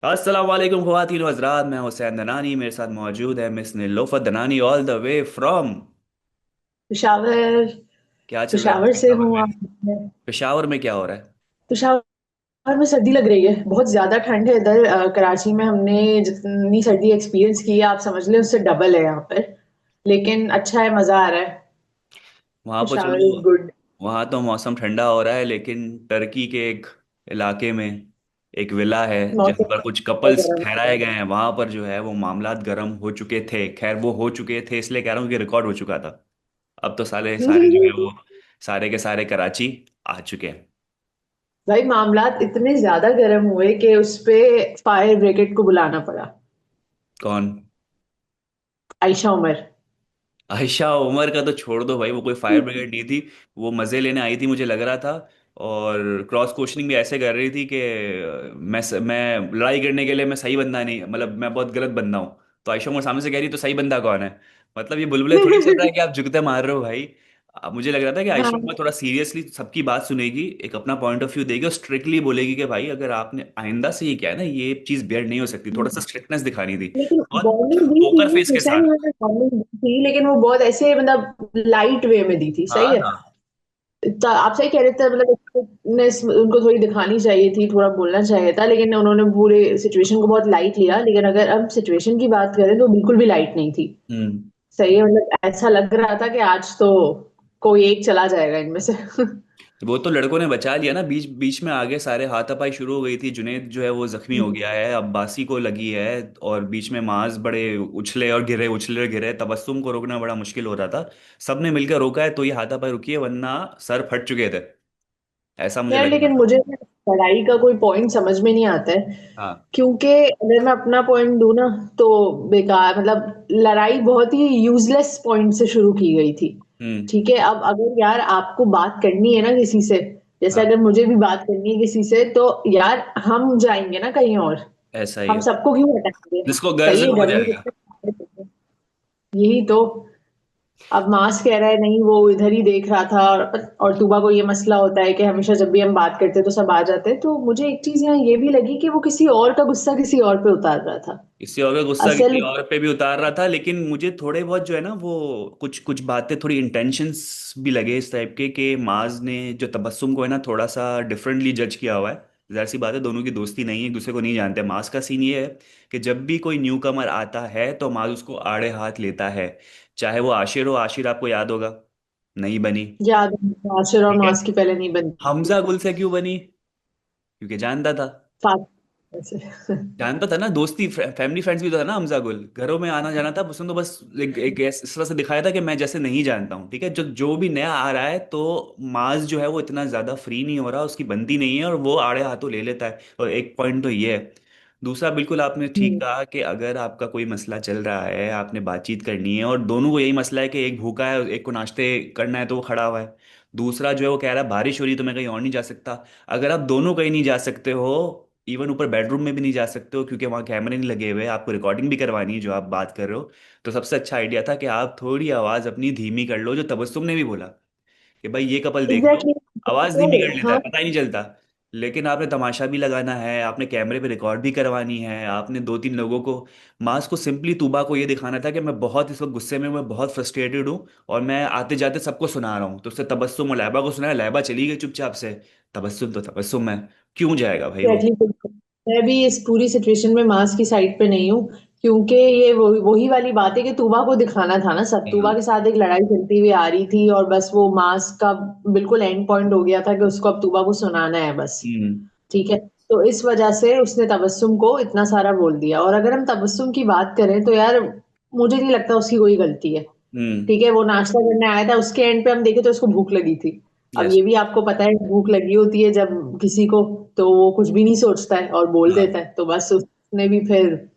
अस्सलाम वालेकुम ख़वातीन व हज़रात। मैं हुसैन दनानी, मेरे साथ मौजूद है miss Nilofar Danani all the way from. Peshawar. क्या चल रहा है पेशावर से पेशावर हूँ में? आप? पेशावर में क्या हो रहा है? पेशावर में सर्दी लग रही है, बहुत ज्यादा ठंड है इधर। कराची में हमने जितनी सर्दी एक्सपीरियंस की है आप समझ लें उससे डबल है यहाँ पर। लेकिन अच्छा है, मजा आ रहा है। वहाँ पर पेशावर इज चलो, गुड। वहाँ तो मौसम ठंडा हो रहा है, लेकिन टर्की के एक इलाके में एक विला है जहाँ मौसम पर कुछ बहुत कपल्स गर्म ठहराए है। गए हैं। वहाँ पर जो है वो मामलात गर्म हो चुके थे। खैर वो हो चुके थे इसलिए कह रहा हूँ कि रिकॉर्ड हो चुका था। अब तो सारे सारे जो है वो सारे के सारे कराची आ चुके हैं। भाई मामलात इतने ज्यादा गर्म हुए कि उस पे फायर ब्रिगेड को बुलाना पड़ा। कौन? आयशा उमर। आयशा उमर का तो छोड़ दो भाई, वो कोई फायर ब्रिगेड नहीं थी। वो मजे लेने आई थी मुझे लग रहा था। और क्रॉस क्वेश्चनिंग भी ऐसे कर रही थी कि मैं लड़ाई करने के लिए मैं सही बंदा नहीं, मतलब मैं बहुत गलत बंदा हूँ। तो आयशा उमर सामने से कह रही तो सही बंदा कौन है? मतलब ये बुलबुले थोड़ी चल रहा है कि आप जुगते मार रहे हो भाई। अब मुझे लग रहा था कि आयशा हाँ, उमर थोड़ा सीरियसली सबकी बात सुनेगी, एक अपना पॉइंट ऑफ व्यू देगी और स्ट्रिक्टली बोलेगी कि भाई अगर आपने आइंदा से ये किया है ना, ये चीज बेयर नहीं हो सकती। थोड़ा सा स्ट्रिक्टनेस दिखानी थी। लेकिन बहुत वार्निंग दी थी। पोकर फेस के हुसैन साथ। उन्होंने वार्निंग दी थी, लेकिन वो बहुत ऐसे मतलब लाइट वे में दी थी। हाँ सही है। हाँ। आप सही कह रहे थे, मतलब उनको थोड़ी दिखानी चाहिए थी, थोड़ा बोलना चाहिए था, लेकिन उन्होंने पूरे सिचुएशन को बहुत लाइट लिया। लेकिन अगर अब सिचुएशन की बात करें तो बिल्कुल भी लाइट नहीं थी। हम्म। सही है, मतलब ऐसा लग रहा था कि आज तो कोई एक चला जाएगा इनमें से। वो तो लड़कों ने बचा लिया ना, बीच बीच में आगे सारे हाथापाई शुरू हो गई थी। जुनैद जो है वो जख्मी हो गया है, अब्बासी को लगी है। और बीच में माज बड़े उछले और गिरे, उछले और गिरे। तबस्सुम को रोकना बड़ा मुश्किल हो रहा था। सबने मिलकर रोका है तो ये हाथापाई रुकी है, वरना सर फट चुके थे। ऐसा मुझे यार लग रहा लेकिन था। मुझे लड़ाई का कोई पॉइंट समझ में नहीं आता है। हाँ। क्योंकि अगर मैं अपना पॉइंट दूं ना तो बेकार, मतलब लड़ाई बहुत ही यूजलेस पॉइंट से शुरू की गई थी। हम्म। ठीक है, अब अगर यार आपको बात करनी है ना किसी से, जैसे हाँ, अगर मुझे भी बात करनी है किसी से, तो यार हम जाएंगे ना कहीं और। ऐसा ही हम है। सबको क्यों हटाएंगे? जिसको गर्ज सही है है, वो घर में जाएगा। कितने। यही तो। अब मास कह रहा है नहीं, वो इधर ही देख रहा था। और तूबा को ये मसला होता है कि हमेशा जब भी हम बात करते हैं तो सब आ जाते हैं। तो मुझे एक चीज यहाँ ये भी लगी कि वो किसी और का गुस्सा किसी और पे उतार रहा था। किसी और का गुस्सा किसी असल। और पे भी उतार रहा था, लेकिन मुझे थोड़े बहुत जो है ना वो कुछ कुछ बातें थोड़ी इंटेंशंस भी लगे इस टाइप के कि माज ने जो तबस्सुम को है ना थोड़ा सा डिफरेंटली जज किया हुआ है। जाहिर सी बात है, दोनों की दोस्ती नहीं है, एक दूसरे को नहीं जानते। माज का सीन ये है कि जब भी कोई न्यू कमर आता है तो माज उसको आड़े हाथ लेता है। चाहे वो आशिर हो, आशिर आपको याद होगा, नहीं बनी। याद है, आशिर और ठीक है। मास की पहले नहीं बनती हमजा थी। गुल से क्यों बनी? क्योंकि जानता था। फात ऐसे। जानता था ना, दोस्ती फैमिली फ्रेंड्स भी तो था ना। हमजा गुल घरों में आना जाना था, उसने तो बस एक इस तरह से दिखाया था कि मैं जैसे नहीं जानता हूँ। ठीक है, जो जो भी नया आ रहा है तो माज जो है वो इतना ज्यादा फ्री नहीं हो रहा, उसकी बनती नहीं है और वो आड़े हाथों ले लेता है। और एक पॉइंट तो ये है। दूसरा, बिल्कुल आपने ठीक हम्म। कहा कि अगर आपका कोई मसला चल रहा है, आपने बातचीत करनी है और दोनों को यही मसला है कि एक भूखा है एक को नाश्ते करना है तो वो खड़ा हुआ है। दूसरा जो है वो कह रहा है बारिश हो रही है तो मैं कहीं और नहीं जा सकता। अगर आप दोनों कहीं नहीं जा सकते हो, इवन ऊपर बेडरूम में भी नहीं जा सकते हो क्योंकि वहां कैमरे नहीं लगे हुए, आपको रिकॉर्डिंग भी करवानी है जो आप बात कर रहे हो, तो सबसे अच्छा आइडिया था कि आप थोड़ी आवाज अपनी धीमी कर लो, जो तबस्सुम ने भी बोला कि भाई ये कपल देख लो, एग्जैक्टली। आवाज धीमी कर तो लेता है हाँ। पता ही नहीं चलता। लेकिन आपने तमाशा भी लगाना है, आपने कैमरे पे रिकॉर्ड भी करवानी है, आपने दो तीन लोगों को, मास को सिंपली तूबा को ये दिखाना था कि मैं बहुत इस वक्त गुस्से में हूं, मैं बहुत फ्रस्ट्रेटेड हूँ और मैं आते जाते सबको सुना रहा हूँ। तो उससे तबस्सुम और लैबा को सुनाया, लैबा चली गई चुपचाप से। तबस्सुम तो तबस्सुम है, क्यों जाएगा भाई वो? एग्जैक्टली। मैं भी इस पूरी सिचुएशन में मास की साइड पे नहीं हूँ। क्योंकि ये वही वाली बात है कि तूबा को दिखाना था ना सब। तूबा हाँ। के साथ एक लड़ाई चलती हुई आ रही थी और बस वो मास का बिल्कुल एंड पॉइंट हो गया था कि उसको अब तूबा को सुनाना है बस। हम्म। ठीक है। तो इस वजह से उसने तबस्सुम को इतना सारा बोल दिया। और अगर हम तबस्सुम की बात करें तो यार मुझे नहीं लगता उसकी कोई गलती है। हम्म। ठीक है, वो नाश्ता करने आया था, उसके एंड पे हम देखे तो उसको भूख लगी थी। अब यस। ये भी आपको पता है, भूख लगी होती है जब किसी को, तो वो कुछ भी नहीं सोचता है और बोल हाँ। देता है। तो बस उसने भी फिर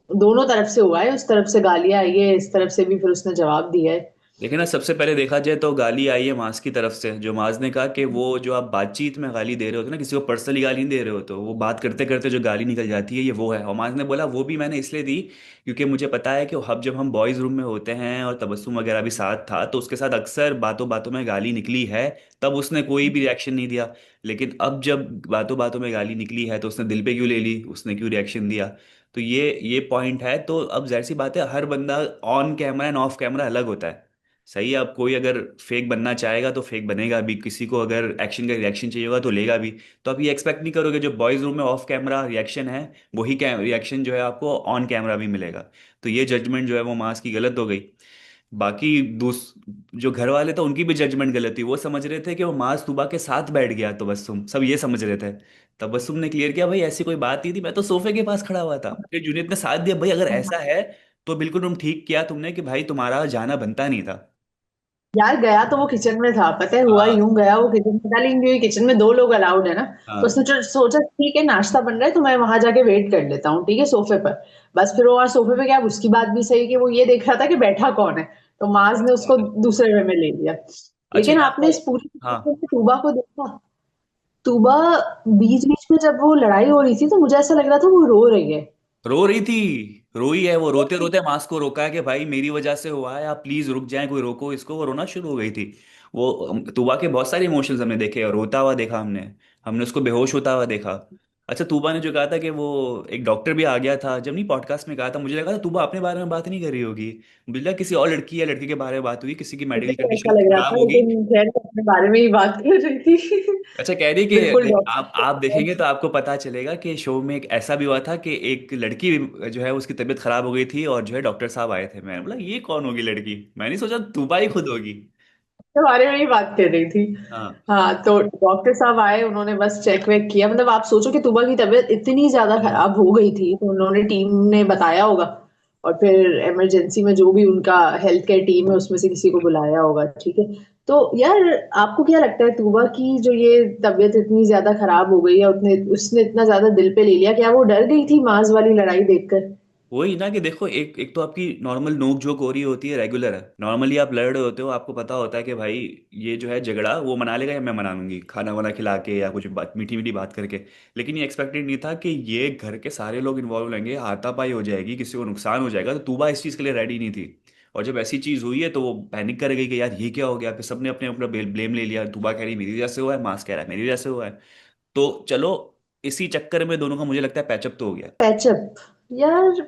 दोनों तरफ से हुआ है, उस तरफ से गालियां आई है, इस तरफ से भी फिर उसने जवाब दिया है। देखिए ना, सबसे पहले देखा जाए तो गाली आई है माज की तरफ से, जो माज ने कहा कि वो जो आप बातचीत में गाली दे रहे होते हो ना, किसी को पर्सनली गाली नहीं दे रहे हो, तो वो बात करते करते जो गाली निकल जाती है ये वो है। और माज ने बोला वो भी मैंने इसलिए दी क्योंकि मुझे पता है कि अब जब हम बॉयज रूम में होते हैं और तबस्सुम वगैरह भी साथ था तो उसके साथ अक्सर बातों बातों में गाली निकली है, तब उसने कोई भी रिएक्शन नहीं दिया। लेकिन अब जब बातों बातों में गाली निकली है तो उसने दिल पे क्यों ले ली, उसने क्यों रिएक्शन दिया। तो ये पॉइंट है। तो अब जाहिर सी बात है, हर बंदा on camera end of camera अलग होता है। सही है, अब कोई अगर फेक बनना चाहेगा तो फेक बनेगा भी, किसी को अगर एक्शन का रिएक्शन चाहिए होगा तो लेगा भी। तो आप ये एक्सपेक्ट नहीं करोगे जो बॉयज रूम में ऑफ कैमरा रिएक्शन है वही रिएक्शन जो है आपको ऑन कैमरा भी मिलेगा। तो ये जजमेंट जो है वो मास की गलत हो गई। बाकी जो घर वाले थे उनकी भी जजमेंट गलत थी। वो समझ रहे थे कि वो मास तुबा के साथ बैठ गया, तबस्सुम सब ये समझ रहे थे। तबस्सुम ने क्लियर किया भाई ऐसी कोई बात नहीं थी, मैं तो सोफे के पास खड़ा हुआ था। फिर जुनेद ने साथ दिया, भाई अगर ऐसा है तो बिल्कुल तुम ठीक किया तुमने कि भाई तुम्हारा जाना बनता नहीं था। यार गया तो वो किचन में था, पता है हुआ हाँ यूं, गया वो किचन में था, लेकिन क्योंकि किचन में दो लोग अलाउड है ना, तो हाँ। उसने सोचा ठीक है नाश्ता बन रहा है तो मैं वहां जाके वेट कर लेता हूँ, ठीक है सोफे पर। बस फिर वो वहां सोफे पे, क्या उसकी बात भी सही कि वो ये देख रहा था कि बैठा कौन है, तो माज ने उसको दूसरे वे में ले लिया। अच्छा लेकिन यहाँ आपने पर। इस पूरी हाँ। चीज़ में तूबा को देखा? तूबा बीच बीच में जब वो लड़ाई हो रही थी तो मुझे ऐसा लग रहा था वो रो रही है। रो रही थी। रोई है वो, रोते रोते मास को रोका है कि भाई मेरी वजह से हुआ है, आप प्लीज रुक जाएं, कोई रोको इसको। वो रोना शुरू हो गई थी। वो तूबा के बहुत सारे इमोशंस हमने देखे, और रोता हुआ देखा हमने। हमने उसको बेहोश होता हुआ देखा। अच्छा, तूबा ने जो कहा था कि वो एक डॉक्टर भी आ गया था, जब नहीं पॉडकास्ट में कहा था, मुझे लगा था तूबा अपने बारे में बात नहीं कर रही होगी। मुझे लगा किसी और लड़की या लड़के के बारे में बात हुई, किसी की मुझे मेडिकल भी ऐसा कंडीशन लग रहा खराब था, होगी। लेकिन खैर मैं अपने बारे में ही बात कर रही थी। अच्छा, कह रही कि बिल्कुल आप डॉक्टर। देखेंगे तो आपको पता चलेगा कि शो में एक ऐसा भी हुआ था कि एक लड़की जो है उसकी तबीयत खराब हो गई थी और जो है डॉक्टर साहब आए थे। मैंने बोला ये कौन होगी लड़की, मैंने सोचा तूबा ही खुद होगी। के बारे में ही बात कर रही थी। हाँ। हाँ, तो डॉक्टर साहब आए, उन्होंने बस चेक वेक किया। मतलब आप सोचो कि तुबा की तबीयत इतनी ज्यादा हम्म। खराब हो गई थी तो उन्होंने, टीम ने बताया होगा, और फिर इमरजेंसी में जो भी उनका हेल्थ केयर टीम है उसमें से किसी को बुलाया होगा, ठीक है। तो यार, आपको क्या लगता है तुबा की जो ये तबीयत इतनी ज्यादा खराब हो गई है, उतने उसने इतना ज्यादा दिल पे ले लिया, क्या वो डर गई थी माज वाली लड़ाई देखकर? वही ना कि देखो, एक एक तो आपकी नॉर्मल नोक झोंक हो रही होती है, रेगुलर है, नॉर्मली आप लड़ रहे होते हो, आपको पता होता है कि भाई ये जो है झगड़ा वो मना लेगा या मैं मना लूंगी, खाना वाना खिला के या कुछ बात मीठी मीठी बात करके। लेकिन ये एक्सपेक्टेड नहीं था कि ये घर के सारे लोग इन्वॉल्व रहेंगे, हाथापाई हो जाएगी, किसी को नुकसान हो जाएगा। तो तूबा इस चीज़ के लिए रेडी नहीं थी। और जब ऐसी चीज़ हुई है तो वो पैनिक कर गई कि यार ये क्या हो गया। फिर सबने अपने अपना ब्लेम ले लिया, तूबा कह रही मेरी वजह से हुआ है, मास कह रहा है मेरी वजह से हुआ है। तो चलो, इसी चक्कर में दोनों का मुझे लगता है पैचअप तो हो गया। पैचअप? यार,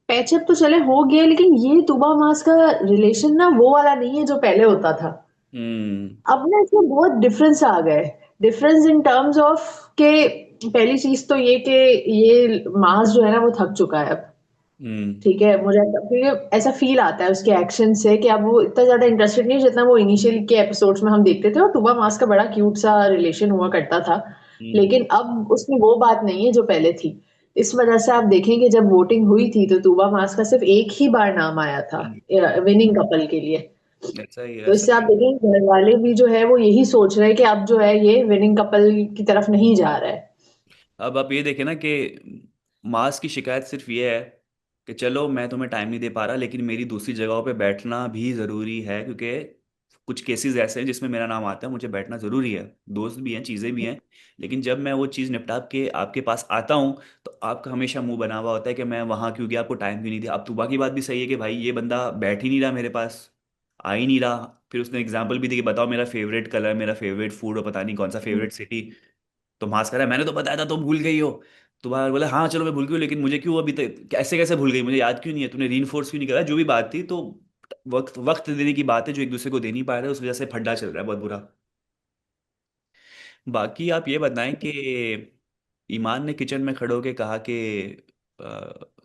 पैचअप तो चले हो गया, लेकिन ये तुबा मास का रिलेशन ना वो वाला नहीं है जो पहले होता था। हम्म। अब ना इसमें बहुत डिफरेंस आ गए। डिफरेंस इन टर्म्स ऑफ के, पहली चीज तो ये कि ये मास जो है ना वो थक चुका है अब। हम्म। ठीक है, मुझे क्योंकि ऐसा फील आता है उसके एक्शन से कि अब वो इतना ज्यादा इंटरेस्टेड नहीं है जितना वो इनिशियल के एपिसोड्स में हम देखते थे, और टूबा मास का बड़ा क्यूट सा रिलेशन हुआ करता था। हम्म। लेकिन अब उसमें वो बात नहीं है जो पहले थी। इस वजह से आप देखेंगे जब वोटिंग हुई थी तो तूबा मास का सिर्फ एक ही बार नाम आया था हम्म। विनिंग कपल के लिए। ऐसा ही है, तो ऐसा इससे आप ही है। देखेंगे घर वाले भी जो है वो यही सोच रहे हैं कि अब जो है ये विनिंग कपल की तरफ नहीं जा रहा है। अब आप ये देखें ना कि मास की शिकायत सिर्फ ये है कि चलो मैं तुम्हें टाइम नहीं दे पा रहा, लेकिन मेरी दूसरी जगहों पे बैठना भी ज़रूरी है, क्योंकि कुछ केसेस ऐसे हैं जिसमें मेरा नाम आता है, मुझे बैठना ज़रूरी है। दोस्त भी हैं, चीज़ें भी हैं। लेकिन जब मैं वो चीज़ निपटा के आपके पास आता हूँ तो आपका हमेशा मुंह बना हुआ होता है कि मैं वहाँ क्यों गया, आपको टाइम क्यों नहीं दिया। अब तुबा की बात भी सही है कि भाई ये बंदा बैठ ही नहीं रहा मेरे पास, आ ही नहीं रहा। फिर उसने एग्जाम्पल भी दी कि बताओ मेरा फेवरेट कलर, मेरा फेवरेट फूड और पता नहीं कौन सा फेवरेट सिटी। तो मास कह रहा है मैंने तो बताया था तुम भूल गई हो। तो बाहर बोला हाँ चलो मैं भूल गई हूँ, लेकिन मुझे क्यों अभी तक कैसे कैसे भूल गई, मुझे याद क्यों नहीं है, तूने रीइंफोर्स क्यों नहीं करा जो भी बात थी। तो वक्त वक्त देने की बात है जो एक दूसरे को दे नहीं पा रहे, उस वजह से फड्डा चल रहा है बहुत बुरा। बाकी आप ये बताएं कि ईमान ने किचन में खड़े होके कहा कि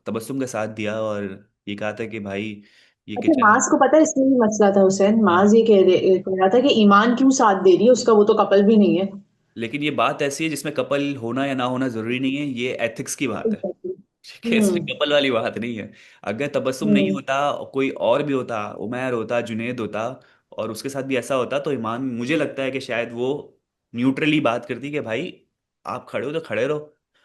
तबस्सुम का साथ दिया और ये कहा था कि भाई ये अच्छा, किचन। माज को पता है इसमें भी मसला था हुसैन, माज ये कह रहा था कि ईमान क्यों साथ दे रही है, उसका वो तो कपल भी नहीं है। लेकिन ये बात ऐसी है जिसमें कपल होना या ना होना जरूरी नहीं है, ये एथिक्स की बात है। Exactly. ठीक है, इसमें हम्म। कपल वाली बात नहीं है। अगर तबस्सुम नहीं हम्म। होता, कोई और भी होता, उमैर होता, जुनेद होता, और उसके साथ भी ऐसा होता, तो ईमान मुझे लगता है कि शायद वो न्यूट्रली बात करती कि भाई आप खड़े हो तो खड़े रहो।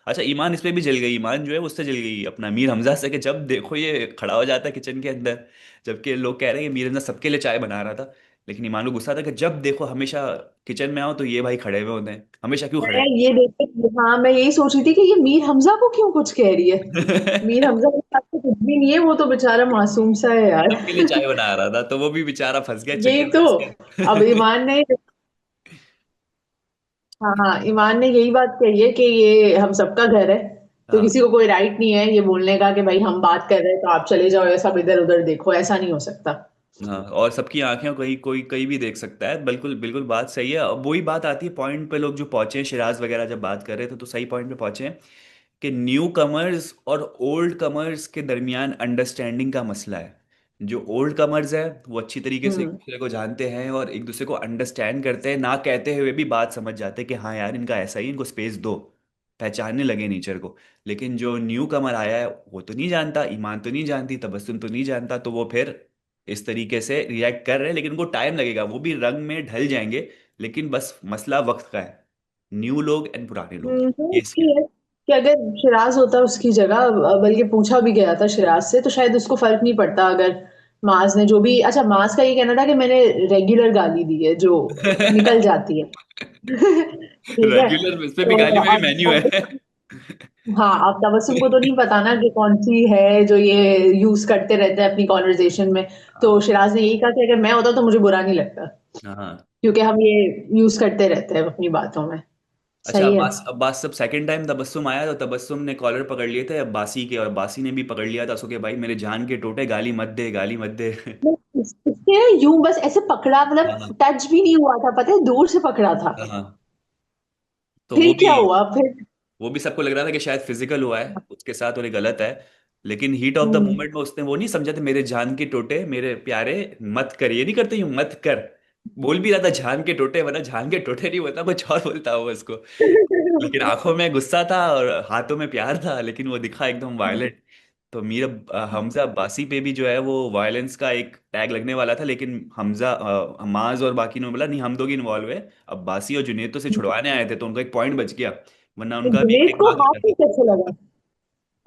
अच्छा, ईमान इस पे भी जल गई, ईमान जो है उससे जल गई अपना मीर हमजा से, कि जब देखो ये खड़ा हो जाता है किचन के अंदर, जबकि लोग कह रहे हैं कि मीर हमजा सबके लिए चाय बना रहा था, लेकिन ईमान को गुस्सा था कि जब देखो हमेशा किचन में आओ तो ये भाई खड़े हुए होते हैं, हमेशा क्यों खड़े मैं ये देख के, हाँ मैं यही सोच रही थी कि ये मीर हमजा को क्यों कुछ कह रही है। मीर हैं? हमजा के साथ तो कुछ भी नहीं है, वो तो बेचारा मासूम सा है यार। सबके लिए चाय बना रहा था, तो वो भी बेचारा फंस गया यही चक्कर में तो। अब उसके। ईमान ने, हाँ हाँ, ईमान ने यही बात कही है कि ये हम सबका घर है, तो हाँ किसी को कोई राइट नहीं है ये बोलने का कि भाई हम बात कर रहे हैं तो आप चले जाओ या सब इधर उधर देखो, ऐसा नहीं हो सकता। हाँ, और सबकी आंखें कहीं कोई कहीं भी देख सकता है, बिल्कुल बिल्कुल बात सही है। अब वही बात आती है पॉइंट पे, लोग जो पहुंचे हैं, शिराज वगैरह जब बात कर रहे थे तो सही पॉइंट पे पहुंचे हैं कि न्यू कमर्स और ओल्ड कमर्स के दरमियान अंडरस्टैंडिंग का मसला है। जो ओल्ड कमर्स है वो अच्छी तरीके से एक हम्म। दूसरे को जानते हैं और एक दूसरे को अंडरस्टैंड करते हैं, ना कहते हुए भी बात समझ जाते हैं कि हाँ यार इनका ऐसा ही, इनको स्पेस दो, पहचानने लगे नेचर को। लेकिन जो न्यू कमर आया है वो तो नहीं जानता, ईमान तो नहीं जानती, तबस्सुम तो नहीं जानता, तो वो फिर इस तरीके से रिएक्ट कर रहे हैं, लेकिन उनको टाइम लगेगा, वो भी रंग में ढल जाएंगे, लेकिन बस मसला वक्त का है। न्यू लोग एंड पुराने लोग, ये इसकी सीन है कि अगर शिराज होता उसकी जगह, बल्कि पूछा भी गया था शिराज से, तो शायद उसको फर्क नहीं पड़ता अगर माज ने जो भी, अच्छा माज का ये कहना था कि मैंने रेगुलर गाली दी है जो है। निकल जाती है। ठीक है। रेगुलर इस पे भी तो गाली में भी मेन्यू अब है। हाँ, अब तबस्सुम को तो नहीं पता ना कि कौन सी है जो ये यूज करते रहते हैं अपनी कॉन्वर्जेशन में। तो हाँ शिराज ने यही कहा कि अगर मैं होता तो मुझे बुरा नहीं लगता, हाँ। क्योंकि हम ये यूज करते रहते हैं अपनी बातों में। अच्छा, सही है। अब्बास सब सेकंड टाइम तबस्सुम आया तो तबस्सुम ने कॉलर पकड़ लिए थे अब्बासी के, और अब्बासी ने भी पकड़ लिया था उसको कि भाई मेरे जान के टोटे, गाली मत दे, गाली मत दे। उसने यूं बस ऐसे पकड़ा, हाँ मतलब टच भी नहीं हुआ था, पता है, दूर से पकड़ा था। हाँ। तो फिर क्या हुआ फिर? वो भी सबको लग रहा था कि शायद फिजिकल हुआ है उसके साथ और ये गलत है, लेकिन heat of the hmm. Moment में उसने वो नहीं समझा था, मेरे जान के टोटे मेरे प्यारे, मत कर, ये नहीं करते यूं, मत कर। बोल भी रहा था जान के टोटे, वरना जान के टोटे नहीं बोलता, कुछ और बोलता वो उसको, लेकिन आंखों में गुस्सा था और हाथों में प्यार था, लेकिन वो दिखा एकदम वायलेंट। तो मीर हमजा अब्बासी पे भी जो है वो वायलेंस का एक टैग लगने वाला था, लेकिन हमजा हमाज और बाकी ने बोला नहीं, हम लोग इन्वॉल्व है, अब्बासी और जुनैद तो से छुड़वाने आए थे, तो उनका एक पॉइंट बच गया, वरना तो उनका भी एक जुनैद को दिमाग हाथ लगा ही था। कैसे लगा?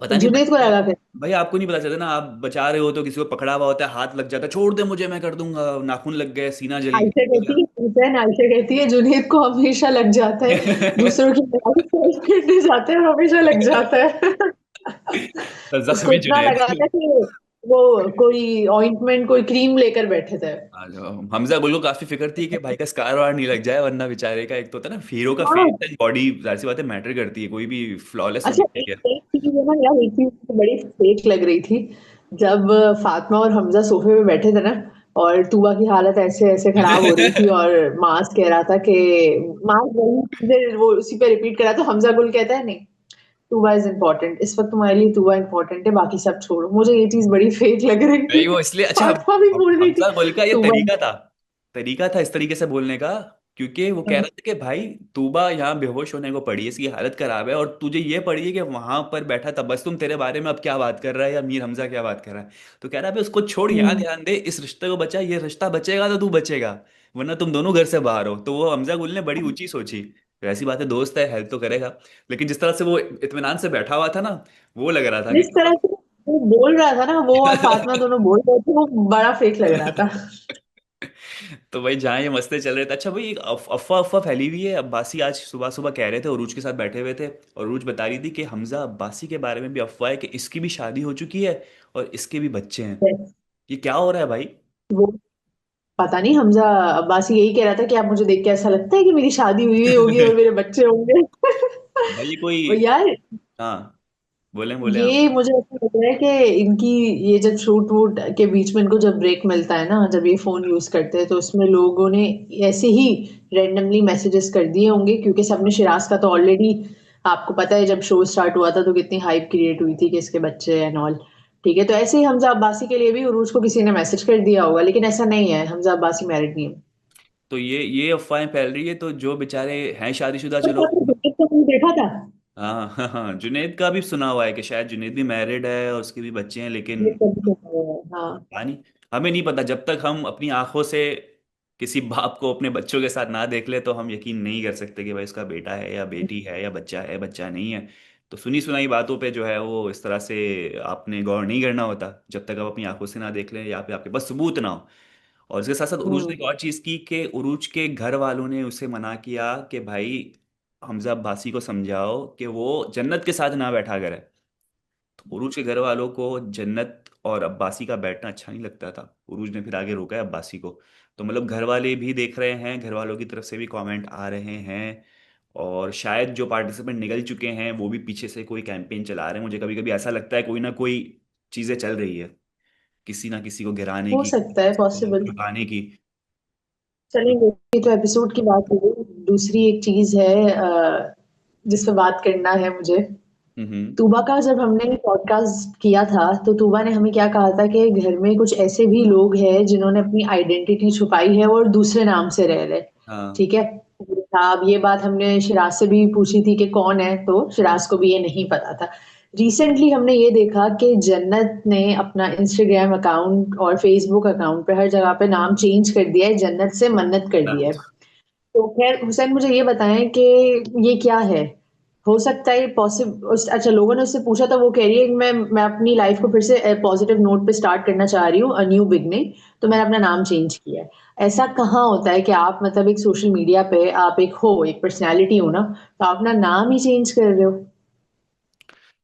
पता नहीं जुनैद को भाई, लगा कैसे? भाई आपको नहीं पता चलता ना, आप बचा रहे हो तो किसी को पकड़ा हुआ होता है, हाथ लग जाता है, छोड़ दे मुझे मैं कर दूंगा, नाखून लग गए, सीना जल आयशा कहती गया। है, हुसैन आयशा कहती है जुनैद को हमेशा लग जाता है, दूसरों की लड़ाई सॉल्व करने जाते हैं और हमेशा लग जाता है। तो उसको जख्मी इतना जुनैद। लगा था कि वो कोई ऑइंटमेंट, कोई क्रीम लेकर बैठे थे। हमजा गुल को काफी फिक्र थी कि भाई का स्कार वार नहीं लग जाए, वरना बेचारे का, एक तो होता है ना हीरो का हाँ। फेस एंड बॉडी, जाहिर सी बात है मैटर करती है, कोई भी फ्लॉलेस अच्छा, होना एक चाहिए। एक चीज है ना यार, एक चीज मुझे बड़ी फेक लग रही थी जब फातिमा और हमजा सोफे पे बैठे थे ना, और तूबा की हालत ऐसे ऐसे खराब हो रही थी और मास कह रहा था कि, मास वही चीजें वो उसी पे रिपीट करा, तो हमजा गुल कहता है नहीं, तूबा इज इम्पोर्टेंट, इस वक्त तुम्हारे लिए तूबा इम्पोर्टेंट है, बाकी सब छोड़ो। मुझे ये चीज बड़ी फेक लग रही थी। नहीं वो इसलिए, अच्छा फातिमा भी बोल रही थी हमजा गुल का ये तूबा। तरीका था इस तरीके से बोलने का, क्योंकि वो कह रहा था कि भाई तूबा यहाँ बेहोश होने को पड़ी है, इसकी हालत खराब है, और तुझे ये पड़ी है कि वहां पर बैठा तबस्सुम तेरे बारे में अब क्या बात कर रहा है, या मीर हमजा क्या बात कर रहा है। तो कह रहा है भाई उसको छोड़, यहाँ हम्म। ध्यान दे, इस रिश्ते को बचा, ये रिश्ता बचेगा तो तू बचेगा, वरना तुम दोनों घर से बाहर हो। तो वो हमजा गुल ने बड़ी ऊंची सोची, वैसी बात है, दोस्त है, हेल्प तो करेगा, लेकिन जिस तरह से वो इत्मीनान से बैठा हुआ था ना, वो लग रहा था कि जिस तरह से वो बोल रहा था ना, वो और फातिमा दोनों बोल रहे थे, वो बड़ा फेक लग रहा था। तो भाई जहाँ ये मसले चल रहे थे, अच्छा भाई एक अफवाह अफवाह फैली हुई है, अब्बासी आज सुबह सुबह कह रहे थे, उरूज के साथ बैठे हुए थे, और उरूज बता रही थी कि हमजा अब्बासी के बारे में भी अफवाह है कि इसकी भी शादी हो चुकी है और इसके भी बच्चे हैं। ये क्या हो रहा है भाई? वो पता नहीं, हमजा अब्बासी यही कह रहा था कि आप मुझे देख के ऐसा लगता है कि मेरी शादी हुई हुई होगी और मेरे बच्चे होंगे। भाई ये कोई, और यार, हाँ बोले बोले आप। ये मुझे ऐसा लग रहा है कि इनकी, ये जब शूट वूट के बीच में इनको जब ब्रेक मिलता है ना, जब ये फोन यूज करते हैं, तो उसमें लोगों ने ऐसे ही रैंडमली मैसेजेस कर दिए होंगे, क्योंकि सबने शिराज का तो ऑलरेडी, आपको पता है जब शो स्टार्ट हुआ था तो कितनी हाइप क्रिएट हुई थी कि इसके बच्चे एंड ऑल। ठीक है, तो ऐसे ही हमजा अब्बासी के लिए भी उरूज को किसी ने मैसेज कर दिया होगा, लेकिन ऐसा नहीं है, हमजा अब्बासी मैरिड नहीं है। तो ये अफवाहें फैल रही है, तो जो बेचारे हैं शादीशुदा, तो चलो। आपने जुनैद का मूवी देखा था? हाँ हाँ हाँ, जुनैद का भी सुना हुआ है कि शायद जुनैद भी मैरिड है और उसके भी बच्चे हैं, लेकिन जुनैद का भी सुना हुआ है, हाँ। पता नहीं, हमें नहीं पता, जब तक हम अपनी आंखों से किसी बाप को अपने बच्चों के साथ ना देख ले तो हम यकीन नहीं कर सकते कि भाई उसका बेटा है या बेटी है या बच्चा नहीं है। तो सुनी सुनाई बातों पे जो है वो इस तरह से आपने गौर नहीं करना होता जब तक आप अपनी आंखों से ना देख लें या फिर आपके पास सबूत ना हो। और इसके साथ साथ उरूज ने हम्म। एक और चीज़ की कि उरूज के घर वालों ने उसे मना किया कि भाई हमजा अब्बासी को समझाओ कि वो जन्नत के साथ ना बैठा करे। तो उरूज के घर वालों को जन्नत और अब्बासी का बैठना अच्छा नहीं लगता था। उरूज ने फिर आगे रोका है अब्बासी को। तो मतलब घर वाले भी देख रहे हैं, घर वालों की तरफ से भी कमेंट आ रहे हैं। और शायद जो पार्टिसिपेंट निकल चुके हैं वो भी पीछे से कोई कैंपेन चला रहे हैं। मुझे कभी कभी ऐसा लगता है कोई ना कोई चीज़ें चल रही है, किसी ना किसी को गिराने हो की, सकता है, किसी को पॉसिबल। झुकाने की। चलेंगे, ये तो एपिसोड की बात हो गई। दूसरी एक चीज है जिस पे बात करना है मुझे। हम्म। तूबा का जब हमने पॉडकास्ट किया था तो तूबा ने हमें क्या कहा था कि घर में कुछ ऐसे भी लोग हैं जिन्होंने अपनी आइडेंटिटी छुपाई है और दूसरे नाम से रह रहे। हाँ। ठीक है। हाँ, अब ये बात हमने शिराज से भी पूछी थी कि कौन है, तो शिराज को भी ये नहीं पता था। रिसेंटली हमने ये देखा कि जन्नत ने अपना इंस्टाग्राम अकाउंट और फेसबुक अकाउंट पे हर जगह पे नाम चेंज कर दिया है, जन्नत से मन्नत कर दिया है। तो खैर हुसैन, मुझे ये बताएं कि ये क्या है। हो सकता है पॉसिबल, अच्छा, लोगों ने उससे पूछा था, वो कह रही है कि मैं अपनी लाइफ को फिर से पॉजिटिव नोट पे स्टार्ट करना चाह रही हूँ, अ न्यू बिगनिंग। तो मैंने अपना नाम चेंज किया है। ऐसा कहाँ होता है कि आप मतलब एक सोशल मीडिया पे आप एक पर्सनैलिटी हो ना, तो आप अपना नाम ही चेंज कर रहे हो।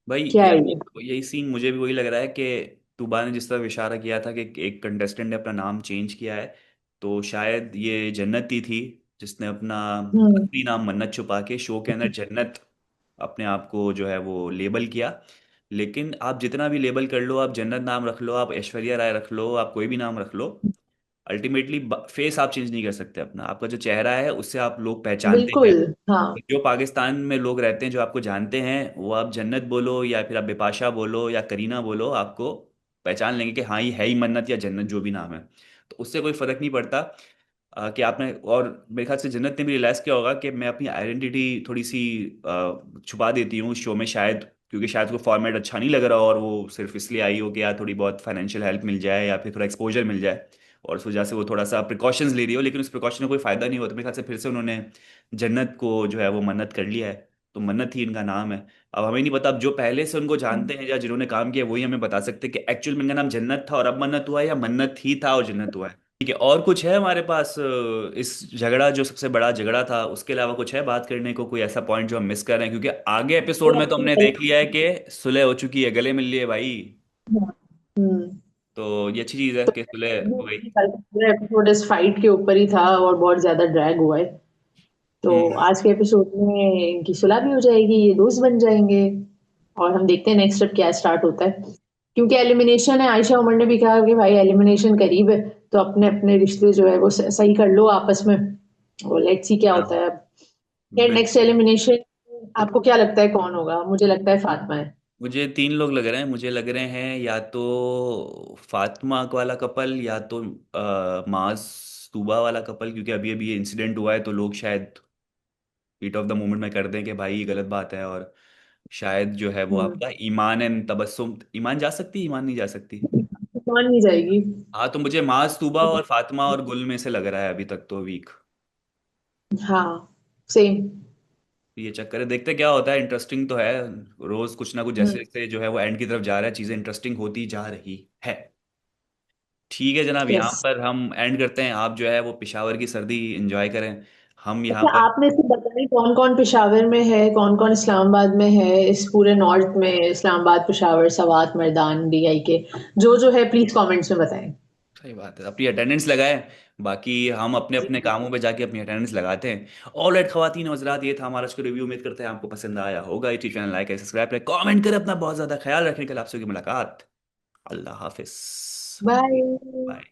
भाई क्या है यार ये? यही सीन मुझे भी वही लग रहा है कि तुबा ने जिस तरह इशारा किया था कि एक कंटेस्टेंट ने अपना नाम चेंज किया है, तो शायद ये जन्नत ही थी जिसने अपना हम्म। असली नाम मन्नत छुपा के शो के अंदर जन्नत अपने आप को जो है वो लेबल किया। लेकिन आप जितना भी लेबल कर लो, आप जन्नत नाम रख लो, आप ऐश्वर्या राय रख लो, आप कोई भी नाम रख लो, अल्टीमेटली फेस आप चेंज नहीं कर सकते अपना। आपका जो चेहरा है उससे आप लोग पहचानते हैं। बिल्कुल। हाँ। जो पाकिस्तान में लोग रहते हैं जो आपको जानते हैं, वो आप जन्नत बोलो या फिर आप बिपाशा बोलो या करीना बोलो, आपको पहचान लेंगे कि हाँ ये है ही मन्नत या जन्नत, जो भी नाम है। तो उससे कोई फर्क नहीं पड़ता कि आपने। और मेरे ख्याल से जन्नत ने भी रियलाइज़ किया होगा कि मैं अपनी आइडेंटिटी थोड़ी सी छुपा देती हूँ शो में, शायद क्योंकि शायद उसको फॉर्मेट अच्छा नहीं लग रहा और वो सिर्फ इसलिए आई हो कि यार थोड़ी बहुत फाइनेंशियल हेल्प मिल जाए या फिर थोड़ा एक्सपोजर मिल जाए। और उस वजह से वो थोड़ा सा प्रिकॉशंस ले रही हो, लेकिन उस प्रिकॉशन में कोई फ़ायदा नहीं होता। मेरे ख्याल से फिर से उन्होंने जन्नत को जो है वो मन्नत कर लिया है। तो मन्नत ही इनका नाम है। अब हमें नहीं पता, अब जो पहले से उनको जानते हैं या जिन्होंने काम किया वही हमें बता सकते हैं कि एक्चुअल में इनका नाम जन्नत था और अब मन्नत हुआ है, या मन्नत ही था और जन्नत हुआ है। ठीक है, और कुछ है हमारे पास इस झगड़ा, जो सबसे बड़ा झगड़ा था उसके अलावा कुछ है बात करने को, कोई ऐसा पॉइंट जो हम मिस कर रहे हैं? क्योंकि आगे एपिसोड में तो हमने देख लिया है कि सुलह हो चुकी है, गले मिल लिए भाई। हम्म। तो ये अच्छी चीज़ है कि सुलह हो गई। पूरा एपिसोड इस फाइट के ऊपर ही था और बहुत ज्यादा ड्रैग हुआ है। तो हम्म। आज के एपिसोड में इनकी सुलह भी हो जाएगी, ये दोस्त बन जाएंगे। और हम देखते हैं नेक्स्ट स्टेप क्या स्टार्ट होता है। क्योंकि एलिमिनेशन है, आयशा उमर ने भी कहा कि भाई एलिमिनेशन करीब है, तो अपने अपने रिश्ते जो है वो सही कर लो आपस में। और लेट्स सी क्या होता हाँ, है अब। खैर, नेक्स्ट बिल्कुल। एलिमिनेशन आपको क्या लगता है कौन होगा? मुझे लगता है फातिमा है। मुझे तीन लोग लग रहे हैं, मुझे लग रहे हैं या तो फातिमा वाला कपल, या तो माज तूबा वाला कपल, क्योंकि अभी अभी ये इंसिडेंट हुआ है तो लोग शायद हीट ऑफ द मोमेंट में कर दें कि भाई ये गलत बात है। और शायद जो है वो हम्म। आपका ईमान एंड तबस्सुम, ईमान जा सकती है, ईमान नहीं जा सकती। मान नहीं जाएगी। हाँ, तो मुझे माज तूबा और फातिमा और गुल में से लग रहा है अभी तक तो वीक। हाँ, सेम। ये चक्कर है, देखते क्या होता है। इंटरेस्टिंग तो है, रोज कुछ ना कुछ जैसे जैसे जो है वो एंड की तरफ जा रहा है, चीजें इंटरेस्टिंग होती जा रही है। ठीक है जनाब, यहाँ यस। पर हम एंड करते हैं। आप जो है वो पिशावर की सर्दी एंजॉय करें। हम यहाँ अच्छा, पर। आपने से बताइए कौन कौन पेशावर में है, कौन कौन इस्लामाबाद में है, इस पूरे नॉर्थ में, इस्लामाबाद, पेशावर, सवात, मर्दान, डीआई के जो है प्लीज कमेंट्स में बताएं। सही बात है, अपनी अटेंडेंस लगाएं। बाकी हम अपने जी। अपने कामों पे जाके अपनी अटेंडेंस लगाते हैं। ऑल राइट खवातीन हज़रात, ये था हमारा आज का रिव्यू। उम्मीद करते हैं आपको पसंद आया होगा। ये चैनल लाइक है, सब्सक्राइब करें, कमेंट करें। अपना बहुत ज़्यादा ख्याल रखने के लिए आपसे होगी मुलाकात। अल्लाह हाफिज। बाय। बाय।